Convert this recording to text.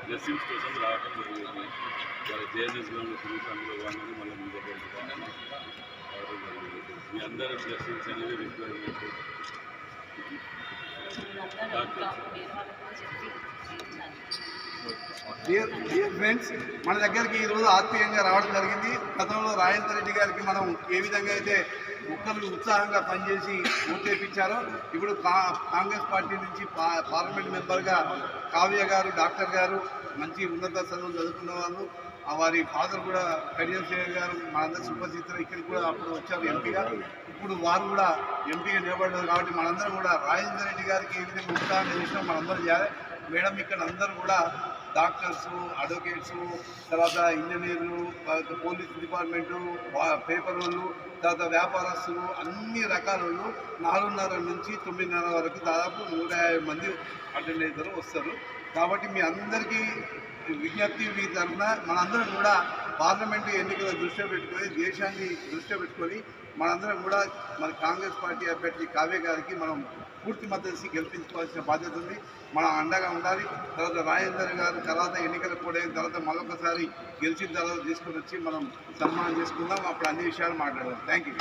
Blessings కోసం రావడం జరిగింది. వాళ్ళ జేఎన్ఎస్ గ్రౌండ్ తిరుగుతాను వాళ్ళని మళ్ళీ మీ దగ్గర రావడం జరిగింది. మీ అందరి బ్లెస్సింగ్స్ అనేవి రిక్వైర్మెంట్. డియర్ ఫ్రెండ్స్, మన దగ్గరికి ఈరోజు ఆత్మీయంగా రావడం జరిగింది. గతంలో రాజేందర్ రెడ్డి గారికి మనం ఏ విధంగా అయితే ఒక్కరు ఉత్సాహంగా పనిచేసి ఓటేపించారో, ఇప్పుడు కాంగ్రెస్ పార్టీ నుంచి పార్లమెంట్ మెంబర్గా కావ్య గారు, డాక్టర్ గారు, మంచి ఉన్నత చదువులు చదువుకున్న వాళ్ళు, వారి ఫాదర్ కూడా కడియం సేవర్ గారు మనందరూ సుపరిచితులు, ఇక్కడికి కూడా అప్పుడు వచ్చారు ఎంపీగా. ఇప్పుడు వారు కూడా ఎంపీగా నిలబడ్డారు. కాబట్టి మనందరం కూడా రాజేందర్ రెడ్డి గారికి ఏ విధంగా ఉత్సాహంగా చేసినా మనందరం చేయాలి. మేడం ఇక్కడ అందరూ కూడా డాక్టర్స్, అడ్వకేట్స్, తర్వాత ఇంజనీర్లు, తర్వాత పోలీస్ డిపార్ట్మెంటు, పేపర్ వాళ్ళు, తర్వాత వ్యాపారస్తులు, అన్ని రకాల వాళ్ళు 4:30 నుంచి 9:30 వరకు దాదాపు 150 మంది అటెండ్ అవుతారు, వస్తారు. కాబట్టి మీ అందరికీ విజ్ఞప్తి, మీ తరఫున మనందరం కూడా పార్లమెంటు ఎన్నికల దృష్టిలో పెట్టుకొని, దేశాన్ని దృష్టిలో పెట్టుకొని మనందరం కూడా మన కాంగ్రెస్ పార్టీ అభ్యర్థి కావ్య గారికి మనం పూర్తి మద్దతు గెలిపించుకోవాల్సిన బాధ్యత ఉంది. మనం అండగా ఉండాలి. తర్వాత రాజేందర్ గారు తర్వాత ఎన్నికలు కూడా అయిన తర్వాత మరొకసారి గెలిచిన తర్వాత తీసుకొని వచ్చి మనం సన్మానం చేసుకుందాం. అప్పుడు అన్ని విషయాలు మాట్లాడదాం. Thank you.